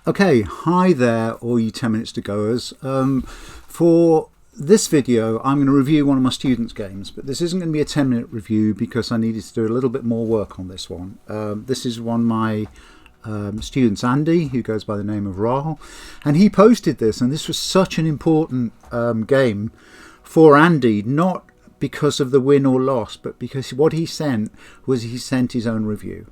Okay, hi there all you 10 minutes to goers. For this video I'm going to review one of my students' games, but this isn't going to be a 10-minute review because I needed to do a little bit more work on this one. This is one of my students, Andy, who goes by the name of Rahul, and he posted this, and this was such an important game for Andy, not because of the win or loss, but because what he sent his own review.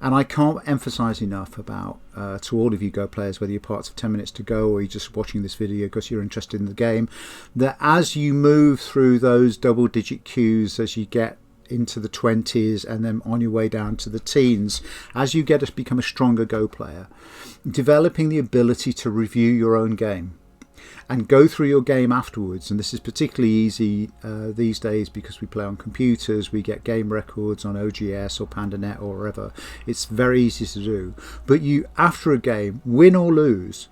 And I can't emphasize enough about to all of you Go players, whether you're parts of 10 minutes to go or you're just watching this video because you're interested in the game, that as you move through those double-digit queues, as you get into the 20s and then on your way down to the teens, as you get to become a stronger Go player, developing the ability to review your own game and go through your game afterwards. And this is particularly easy these days because we play on computers, we get game records on OGS or PandaNet or wherever. It's very easy to do. But you, after a game, win or lose,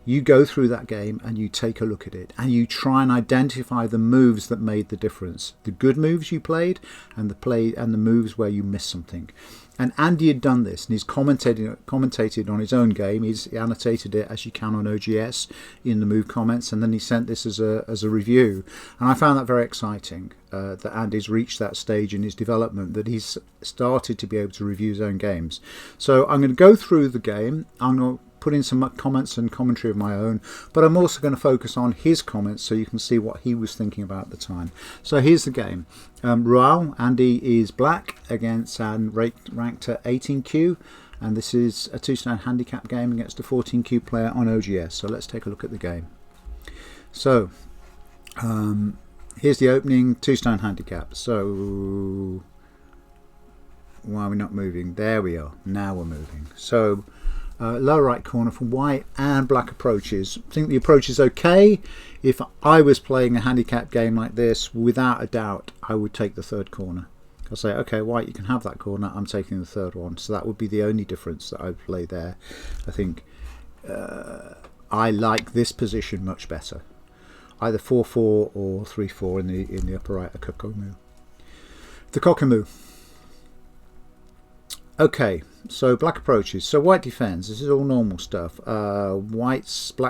you go through that game and you take a look at it and you try and identify the moves that made the difference, the good moves you played and the moves where you missed something. And Andy had done this, and he's commentated on his own game. He's annotated it as you can on OGS in the move comments, and then he sent this as a review. And I found that very exciting, that Andy's reached that stage in his development, that he's started to be able to review his own games. So I'm going to go through the game. I'm going to put in some comments and commentary of my own, but I'm also going to focus on his comments so you can see what he was thinking about at the time. So here's the game. Rahul, Andy is black against and ranked at 18Q, and this is a 2-stone handicap game against a 14Q player on OGS. So let's take a look at the game. So here's the opening 2-stone handicap. So why are we not moving? There we are. Now we're moving. So lower right corner for white and black approaches. I think the approach is okay. If I was playing a handicap game like this, without a doubt, I would take the third corner. I'll say, okay, white, you can have that corner. I'm taking the third one. So that would be the only difference that I'd play there. I think I like this position much better. Either 4-4 or 3-4 in the upper right, a Kokomu. The Kokomu. Okay, so black approaches. So white defends. This is all normal stuff. Black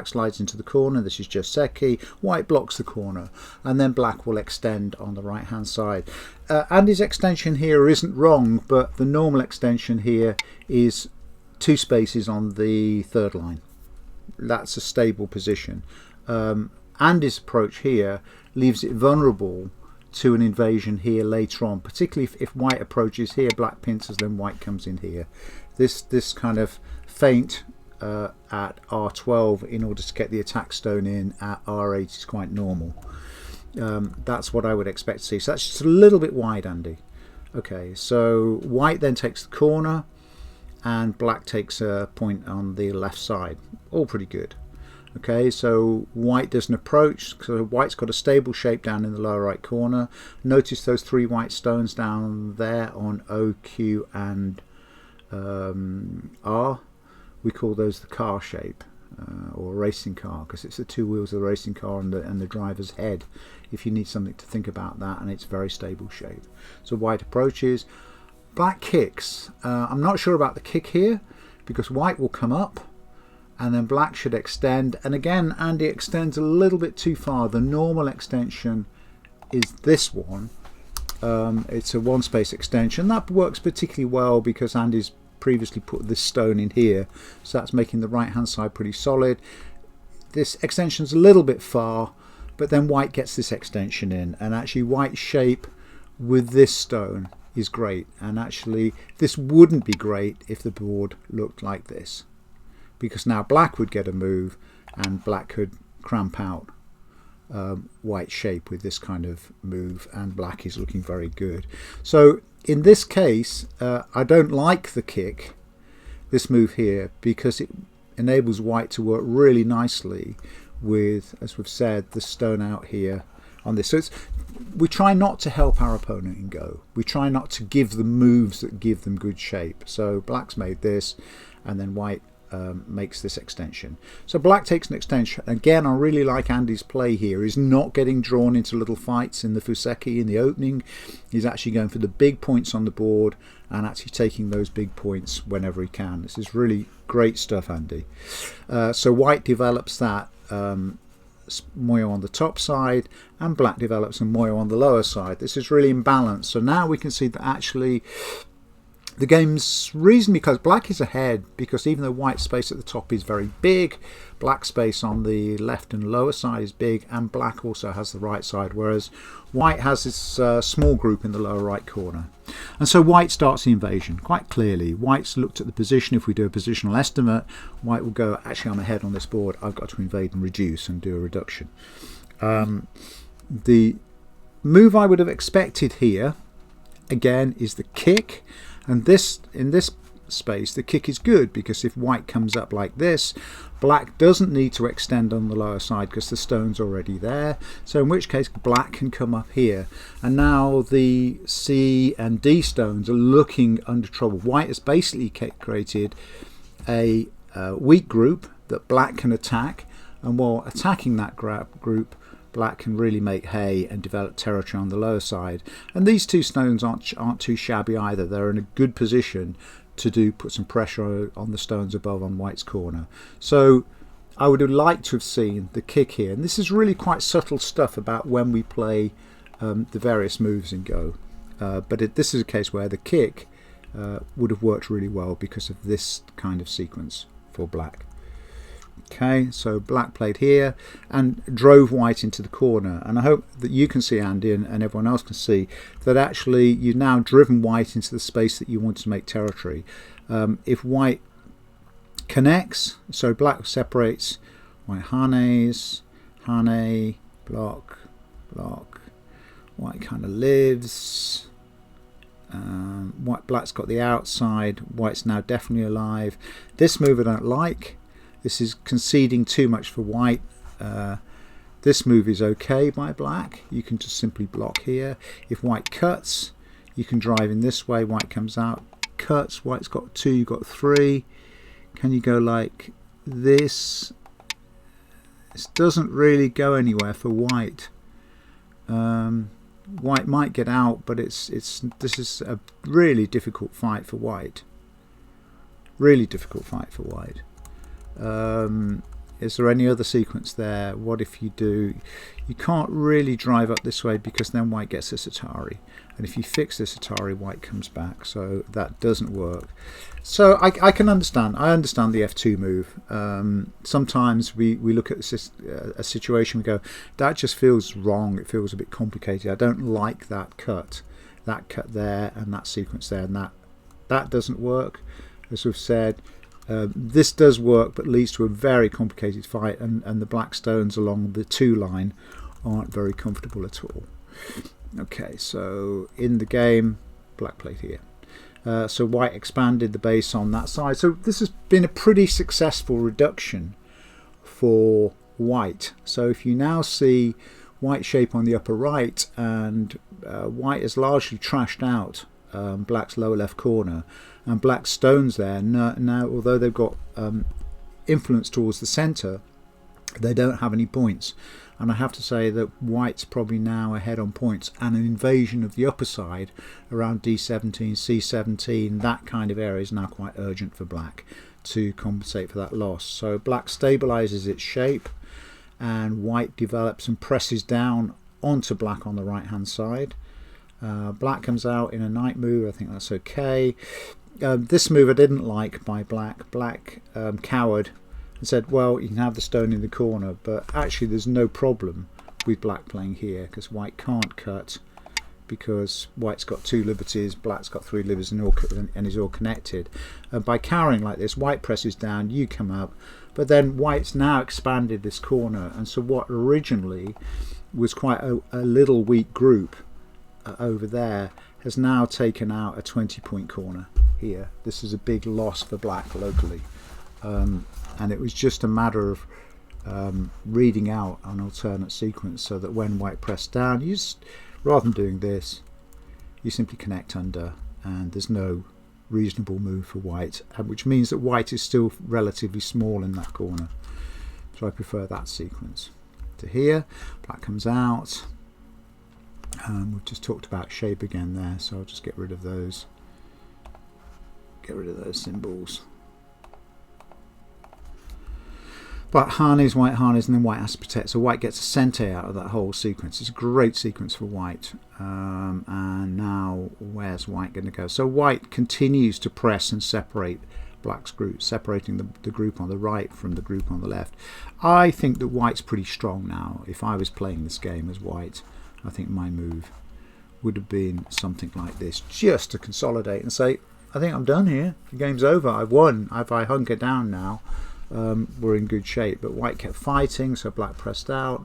slides into the corner. This is Joseki. White blocks the corner, and then black will extend on the right hand side. Andy's extension here isn't wrong, but the normal extension here is 2 spaces on the third line. That's a stable position. Andy's approach here leaves it vulnerable to an invasion here later on, particularly if white approaches here, black pincers, then white comes in here. This kind of feint at R12 in order to get the attack stone in at R8 is quite normal. That's what I would expect to see. So that's just a little bit wide, Andy. Okay, so white then takes the corner and black takes a point on the left side. All pretty good. Okay, so white does an approach, so white's got a stable shape down in the lower right corner. Notice those 3 white stones down there on O, Q and R. We call those the car shape, or racing car, because it's the 2 wheels of the racing car and the driver's head, if you need something to think about that, and it's very stable shape. So white approaches. Black kicks. I'm not sure about the kick here, because white will come up, and then black should extend, and again Andy extends a little bit too far. The normal extension is this one. It's a 1-space extension. That works particularly well because Andy's previously put this stone in here, so that's making the right hand side pretty solid. This extension's a little bit far, but then white gets this extension in, and actually white's shape with this stone is great, and actually this wouldn't be great if the board looked like this, because now black would get a move and black could cramp out white shape with this kind of move, and black is looking very good. So in this case, I don't like the kick, this move here, because it enables white to work really nicely with, as we've said, the stone out here on this. So we try not to help our opponent in Go. We try not to give them moves that give them good shape. So black's made this, and then white makes this extension. So black takes an extension. Again, I really like Andy's play here. He's not getting drawn into little fights in the Fuseki in the opening. He's actually going for the big points on the board and actually taking those big points whenever he can. This is really great stuff, Andy. So white develops that Moyo on the top side and black develops a Moyo on the lower side. This is really imbalanced. So now we can see that actually the game's reasonably close. Black is ahead because even though white space at the top is very big, black space on the left and lower side is big, and black also has the right side, whereas white has this small group in the lower right corner. And so white starts the invasion quite clearly. White's looked at the position. If we do a positional estimate, white will go, actually I'm ahead on this board, I've got to invade and reduce and do a reduction. The move I would have expected here, again, is the kick. And in this space, the kick is good because if white comes up like this, black doesn't need to extend on the lower side because the stone's already there. So in which case, black can come up here. And now the C and D stones are looking under trouble. White has basically created a weak group that black can attack. And while attacking that group, black can really make hay and develop territory on the lower side. And these two stones aren't too shabby either. They're in a good position to put some pressure on the stones above on white's corner. So I would have liked to have seen the kick here. And this is really quite subtle stuff about when we play the various moves in Go. But this is a case where the kick would have worked really well because of this kind of sequence for black. Okay, so black played here and drove white into the corner, and I hope that you can see, Andy, and everyone else can see that actually you've now driven white into the space that you wanted to make territory. If white connects, so black separates, white hanes, hane, block, block, white kind of lives. Black's got the outside, white's now definitely alive. This move I don't like. This is conceding too much for white. This move is okay by black. You can just simply block here. If white cuts, you can drive in this way. White comes out, cuts. White's got 2, you've got 3. Can you go like this? This doesn't really go anywhere for white. White might get out, but this is a really difficult fight for white. Really difficult fight for white. Is there any other sequence there? What if you do? You can't really drive up this way because then white gets this Atari, and if you fix this Atari, white comes back, so that doesn't work. So I can understand. I understand the F2 move. Sometimes we look at a situation, we go, that just feels wrong. It feels a bit complicated. I don't like that cut there, and that sequence there, and that doesn't work. As we've said. This does work, but leads to a very complicated fight, and the black stones along the 2 line aren't very comfortable at all. Okay, so in the game, black played here. So white expanded the base on that side. So this has been a pretty successful reduction for white. So if you now see white shape on the upper right, and white is largely trashed out black's lower left corner, and black stones there now, although they've got influence towards the centre, they don't have any points. And I have to say that white's probably now ahead on points, and an invasion of the upper side around D17, C17, that kind of area is now quite urgent for black to compensate for that loss. So black stabilises its shape, and white develops and presses down onto black on the right hand side. Black comes out in a knight move. I think that's okay. This move I didn't like by black. Black cowered and said, well, you can have the stone in the corner, but actually there's no problem with black playing here because white can't cut, because white's got 2 liberties, black's got 3 liberties, and is all connected. By cowering like this, white presses down, you come up, but then white's now expanded this corner, and so what originally was quite a little weak group over there has now taken out a 20-point corner here. This is a big loss for black locally, and it was just a matter of reading out an alternate sequence so that when white pressed down, you just, rather than doing this, you simply connect under, and there's no reasonable move for white, which means that white is still relatively small in that corner. So I prefer that sequence to here. Black comes out. We've just talked about shape again there, so I'll just get rid of those. Get rid of those symbols. Black harness, white harness, and then white has to protect. So white gets a cente out of that whole sequence. It's a great sequence for white. And now where's white going to go? So white continues to press and separate black's group, separating the group on the right from the group on the left. I think that white's pretty strong now. If I was playing this game as white, I think my move would have been something like this, just to consolidate and say, I think I'm done here. The game's over. I've won. If I hunker down now, we're in good shape. But white kept fighting, so black pressed out.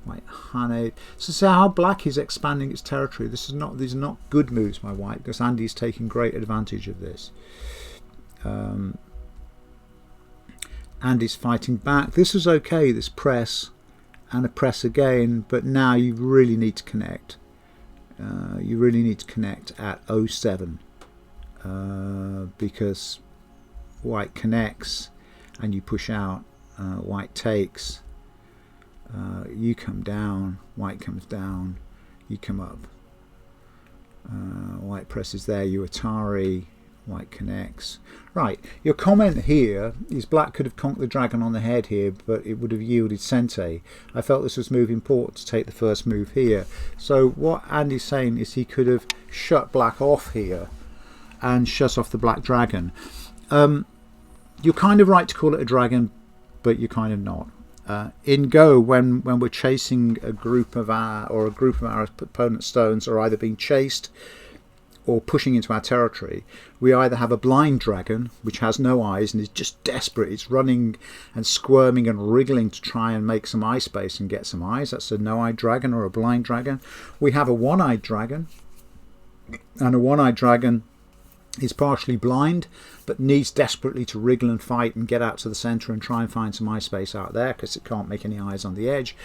White hunted. So see how black is expanding its territory. These are not good moves by white, because Andy's taking great advantage of this. Andy's fighting back. This is okay, this press and a press again, but now you really need to connect. You really need to connect at 07, because white connects and you push out. White takes, you come down, white comes down, you come up. White presses there, you Atari, white connects. Right, your comment here is black could have conked the dragon on the head here, but it would have yielded cente. I felt this was move important to take the first move here. So what Andy's saying is he could have shut black off here and shut off the black dragon. You're kind of right to call it a dragon, but you're kind of not. In Go, when we're chasing a group of our opponent's stones are either being chased or pushing into our territory, we either have a blind dragon which has no eyes and is just desperate. It's running and squirming and wriggling to try and make some eye space and get some eyes. That's a no-eyed dragon or a blind dragon. We have a one-eyed dragon, and a one-eyed dragon is partially blind but needs desperately to wriggle and fight and get out to the center and try and find some eye space out there because it can't make any eyes on the edge.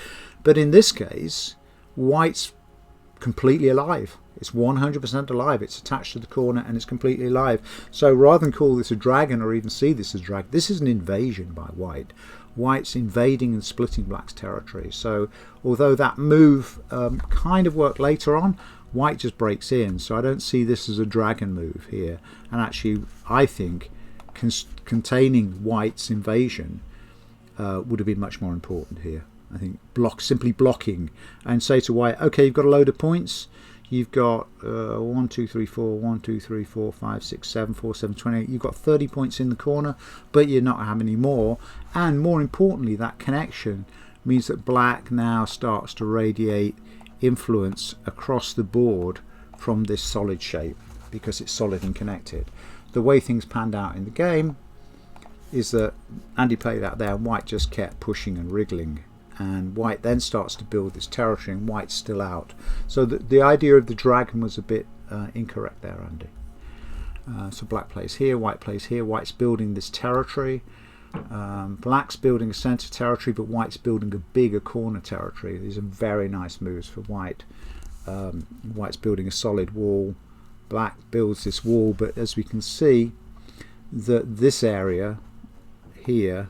But in this case, white's completely alive. It's 100% alive. It's attached to the corner and it's completely alive. So rather than call this a dragon or even see this as a dragon, this is an invasion by white. White's invading and splitting black's territory. So although that move kind of worked later on, white just breaks in. So I don't see this as a dragon move here. And actually, I think containing white's invasion would have been much more important here. I think simply blocking and say to white, okay, you've got a load of points. You've got 1, 2, 3, 4, 1, 2, 3, 4, 5, 6, 7, 4, 7, 28. You've got 30 points in the corner, but you're not having any more. And more importantly, that connection means that black now starts to radiate influence across the board from this solid shape because it's solid and connected. The way things panned out in the game is that Andy played out there and white just kept pushing and wriggling, and white then starts to build this territory and white's still out. So the idea of the dragon was a bit incorrect there, Andy. So black plays here, white plays here, white's building this territory. Black's building a center territory, but white's building a bigger corner territory. These are very nice moves for white. White's building a solid wall. Black builds this wall, but as we can see, that this area here,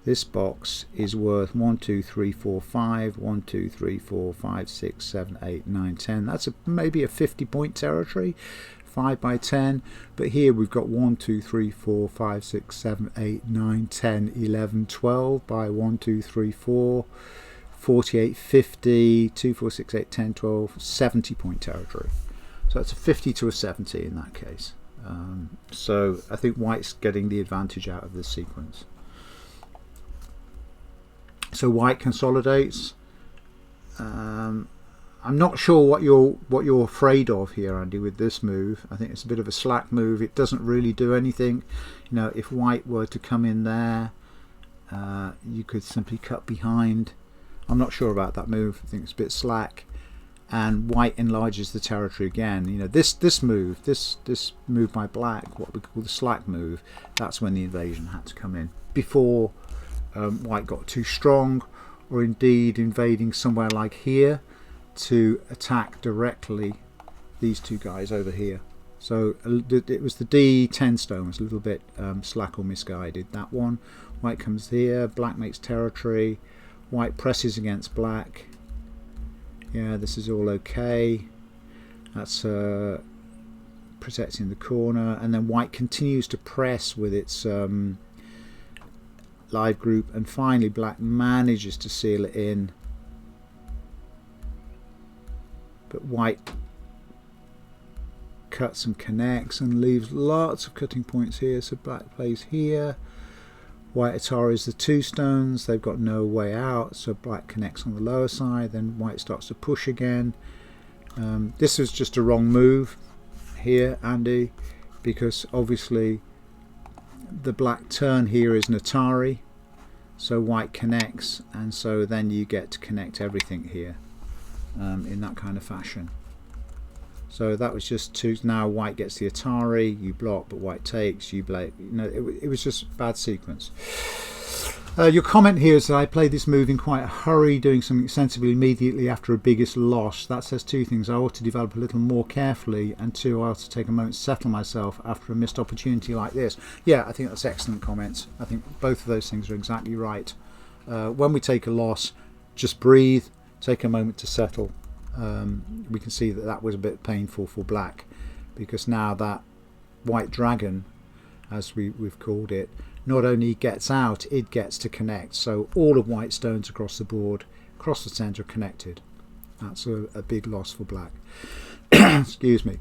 this box is worth 1, 2, 3, 4, 5, 1, 2, 3, 4, 5, 6, 7, 8, 9, 10. That's maybe a 50-point territory, 5 by 10. But here we've got 1, 2, 3, 4, 5, 6, 7, 8, 9, 10, 11, 12 by 1, 2, 3, 4, 48, 50, 2, 4, 6, 8, 10, 12, 70-point territory. So that's a 50 to a 70 in that case. So I think white's getting the advantage out of this sequence. So white consolidates. I'm not sure what you're afraid of here, Andy, with this move. I think it's a bit of a slack move. It doesn't really do anything. You know, if white were to come in there, you could simply cut behind. I'm not sure about that move. I think it's a bit slack. And white enlarges the territory again. You know, this move by black, what we call the slack move, that's when the invasion had to come in. Before white got too strong, or indeed invading somewhere like here to attack directly these two guys over here. So it was the D10 stone was a little bit slack or misguided. That one. White comes here, black makes territory, white presses against black. Yeah, this is all okay. That's protecting the corner, and then white continues to press with its live group, and finally black manages to seal it in, but white cuts and connects and leaves lots of cutting points here. So black plays here, white Ataris the two stones, they've got no way out, so black connects on the lower side, then white starts to push again. This was just a wrong move here, Andy, because obviously the black turn here is an Atari, so white connects, and so then you get to connect everything here in that kind of fashion. So that was just two. Now white gets the Atari, you block, but white takes, you play. You know, it was just a bad sequence. Your comment here is that I played this move in quite a hurry, doing something sensibly immediately after a biggest loss. That says two things. I ought to develop a little more carefully, and two, I ought to take a moment to settle myself after a missed opportunity like this. Yeah, I think that's excellent comments. I think both of those things are exactly right. When we take a loss, just breathe, take a moment to settle. We can see that that was a bit painful for black, because now that white dragon, as we've called it, not only gets out, it gets to connect. So all of white stones across the board, across the centre, are connected. That's a big loss for black. Excuse me.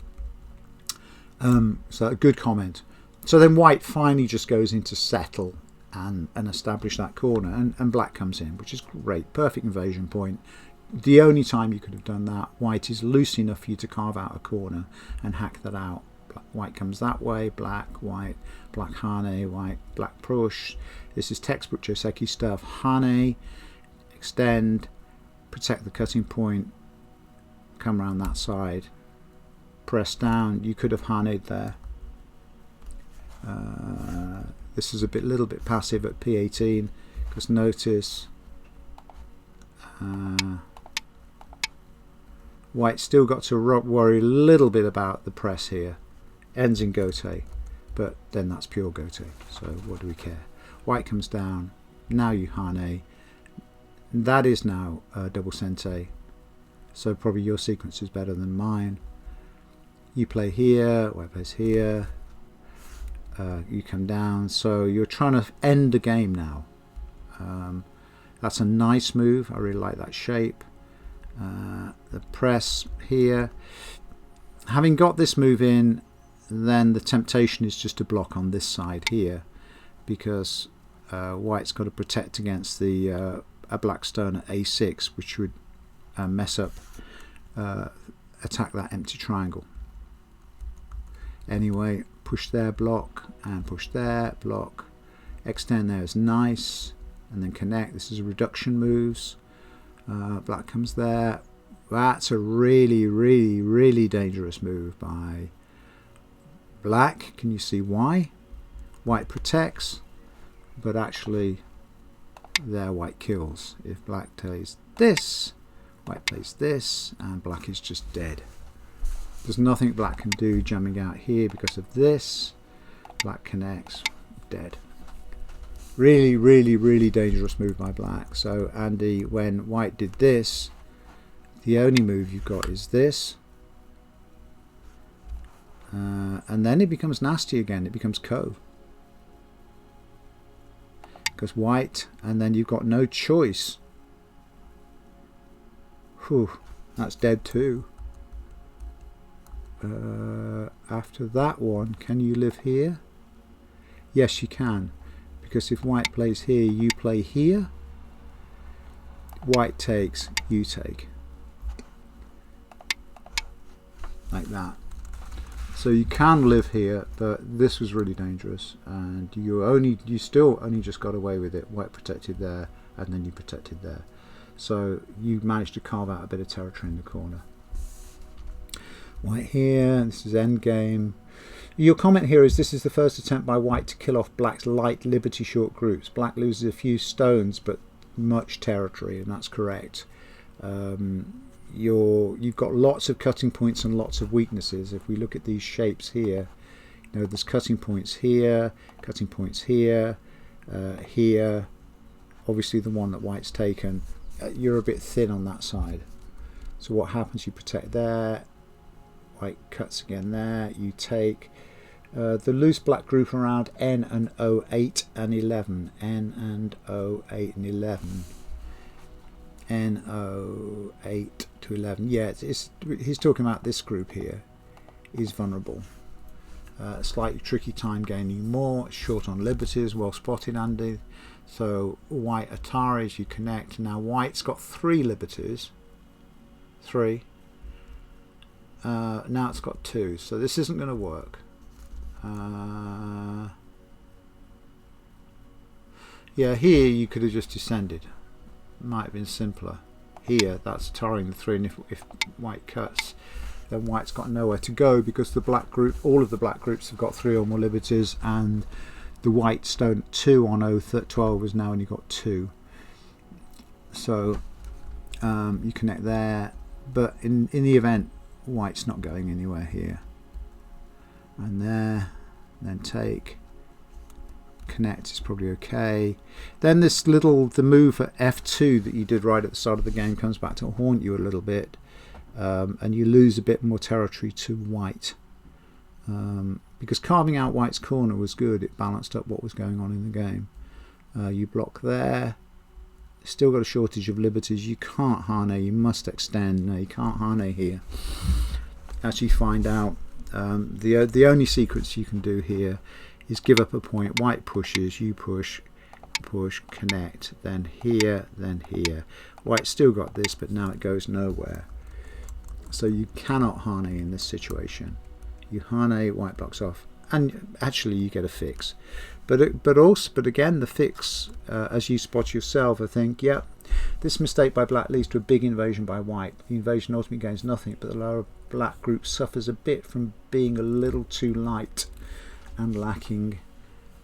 So a good comment. So then white finally just goes into settle and establish that corner, and black comes in, which is great. Perfect invasion point. The only time you could have done that, white is loose enough for you to carve out a corner and hack that out. White comes that way, black, white, black Hane, white, black push. This is textbook Joseki stuff. Hane, extend, protect the cutting point, come around that side, press down. You could have Haned there. This is a little bit passive at P18, because notice white still got to worry a little bit about the press here. Ends in Gote, but then that's pure Gote, so what do we care? White comes down, now you Hane. That is now double Sente, so probably your sequence is better than mine. You play here, white plays here, you come down, so you're trying to end the game now. That's a nice move, I really like that shape. The press here. Having got this move in, then the temptation is just to block on this side here, because white's got to protect against the a black stone at A6, which would mess up, attack that empty triangle. Anyway, push there, block, and push there, block. Extend there is nice, and then connect. This is a reduction moves. Black comes there. That's a really, really, really dangerous move by black. Can you see why? White protects, but actually there white kills. If black plays this, white plays this, and black is just dead. There's nothing black can do jumping out here because of this. Black connects, dead. Really, really, really dangerous move by black. So Andy, when white did this, the only move you've got is this. And then it becomes nasty again. It becomes Ko. Because white, and then you've got no choice. Whew, that's dead too. After that one, can you live here? Yes, you can. Because if white plays here, you play here. White takes, you take. Like that. So you can live here, but this was really dangerous, and you still only just got away with it. White protected there, and then you protected there. So you managed to carve out a bit of territory in the corner. White here, this is endgame. Your comment here is this is the first attempt by white to kill off black's light liberty short groups. Black loses a few stones but much territory, and that's correct. you've got lots of cutting points and lots of weaknesses. If we look at these shapes here, you know, there's cutting points here, cutting points here, here. Obviously the one that white's taken, you're a bit thin on that side. So what happens, you protect there, white cuts again there, you take the loose black group around N and O8 and 11, N and O8 and 11, N, O8 to 11, yeah, he's talking about this group here is vulnerable. Slightly tricky time gaining more, short on liberties, well spotted Andy. So white Ataris, you connect. Now white's got 3 liberties, 3. Now it's got 2, so this isn't going to work. Yeah, here you could have just descended. Might have been simpler. Here, that's tarring the 3, and if white cuts, then white's got nowhere to go, because the black group, all of the black groups have got 3 or more liberties, and the white stone 2 on O12 has now only got 2. So you connect there, but in the event, white's not going anywhere here. And there, then take, connect is probably okay. Then this little, the move at F2 that you did right at the start of the game comes back to haunt you a little bit, and you lose a bit more territory to white. Because carving out white's corner was good, it balanced up what was going on in the game. You block there, still got a shortage of liberties, you can't harness, you must extend. No, you can't harness here. As you find out, the only sequence you can do here is give up a point, white pushes, you push, push, connect, then here, then here. White still got this, but now it goes nowhere. So you cannot harness in this situation. You harness, white blocks off, and actually you get a fix. But again, the fix, as you spot yourself, I think, yeah, this mistake by black leads to a big invasion by white. The invasion ultimately gains nothing, but the lower black group suffers a bit from being a little too light and lacking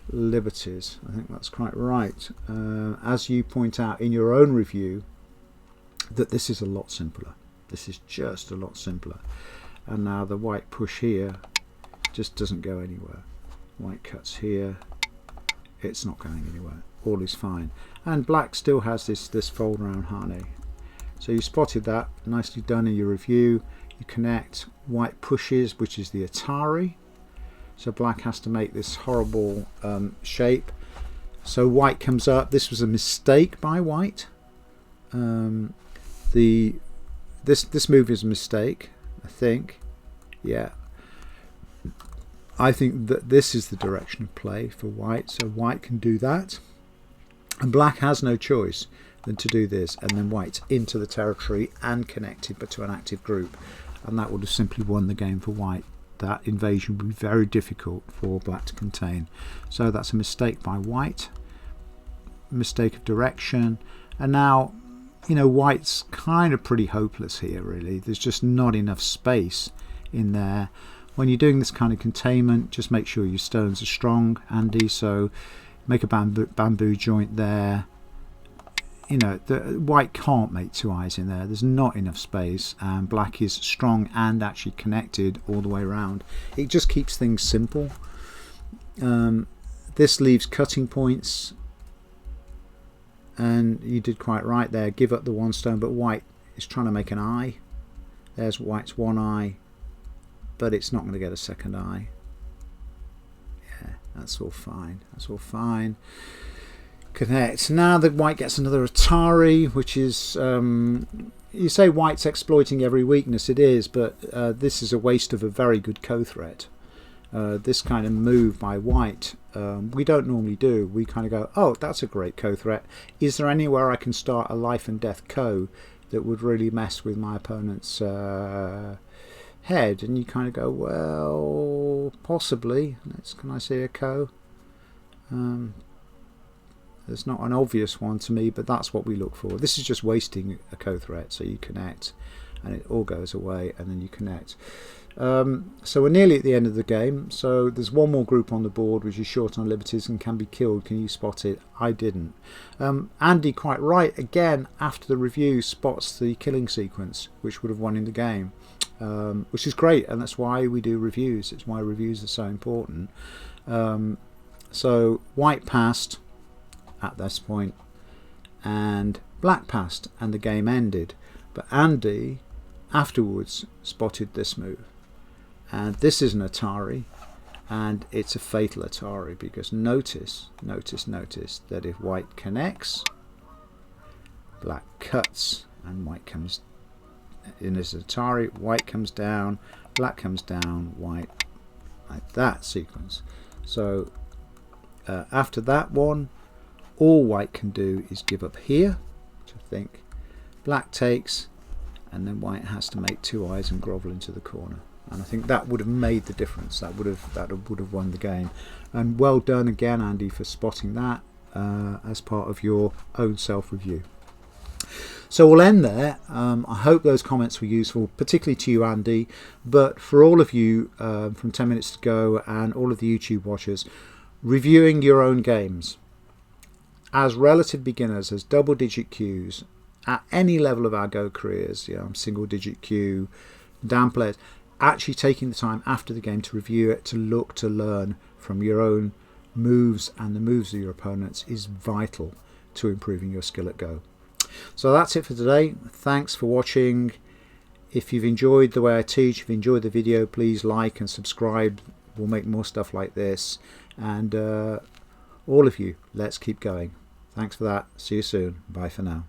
liberties. I think that's quite right. As you point out in your own review, that this is a lot simpler. This is just a lot simpler. And now the white push here just doesn't go anywhere. White cuts here, it's not going anywhere. All is fine. And black still has this fold round harness. So you spotted that, nicely done in your review. You connect, white pushes, which is the Atari. So black has to make this horrible shape. So white comes up. This was a mistake by white. This move is a mistake, I think. Yeah. I think that this is the direction of play for white. So white can do that. And black has no choice than to do this. And then white's into the territory and connected, but to an active group. And that would have simply won the game for white. That invasion would be very difficult for black to contain. So that's a mistake by white. Mistake of direction. And now, you know, white's kind of pretty hopeless here, really. There's just not enough space in there. When you're doing this kind of containment, just make sure your stones are strong, Andy. So make a bamboo joint there. You know, the white can't make 2 eyes in there. There's not enough space, and black is strong and actually connected all the way around. It just keeps things simple. This leaves cutting points, and you did quite right there. Give up the 1 stone, but white is trying to make an eye. There's white's 1 eye, but it's not going to get a 2nd eye. Yeah, that's all fine. That's all fine. Connect. Now the white gets another Atari, which is, you say white's exploiting every weakness. It is, but this is a waste of a very good co-threat. This kind of move by white, we don't normally do. We kind of go, oh, that's a great co-threat. Is there anywhere I can start a life and death co that would really mess with my opponent's head? And you kind of go, well, possibly. Can I say a co? There's not an obvious one to me, but that's what we look for. This is just wasting a co-threat. So you connect and it all goes away, and then you connect. So we're nearly at the end of the game. So there's one more group on the board which is short on liberties and can be killed. Can you spot it? I didn't. Andy, quite right, again after the review, spots the killing sequence which would have won in the game, which is great, and that's why we do reviews. It's why reviews are so important. So white passed at this point and black passed and the game ended, but Andy afterwards spotted this move. And this is an Atari, and it's a fatal Atari, because notice that if white connects, black cuts, and white comes in as Atari, white comes down, black comes down, white, like that sequence. So after that one, all white can do is give up here, which I think black takes, and then white has to make two eyes and grovel into the corner. And I think that would have made the difference. That would have won the game. And well done again, Andy, for spotting that as part of your own self-review. So we'll end there. I hope those comments were useful, particularly to you, Andy, but for all of you from 10 Minutes to Go and all of the YouTube watchers, reviewing your own games as relative beginners, as double-digit Qs, at any level of our Go careers, single-digit Q, down players, actually taking the time after the game to review it, to look, to learn from your own moves and the moves of your opponents is vital to improving your skill at Go. So that's it for today. Thanks for watching. If you've enjoyed the way I teach, if you enjoyed the video, please like and subscribe. We'll make more stuff like this. And all of you, let's keep going. Thanks for that. See you soon. Bye for now.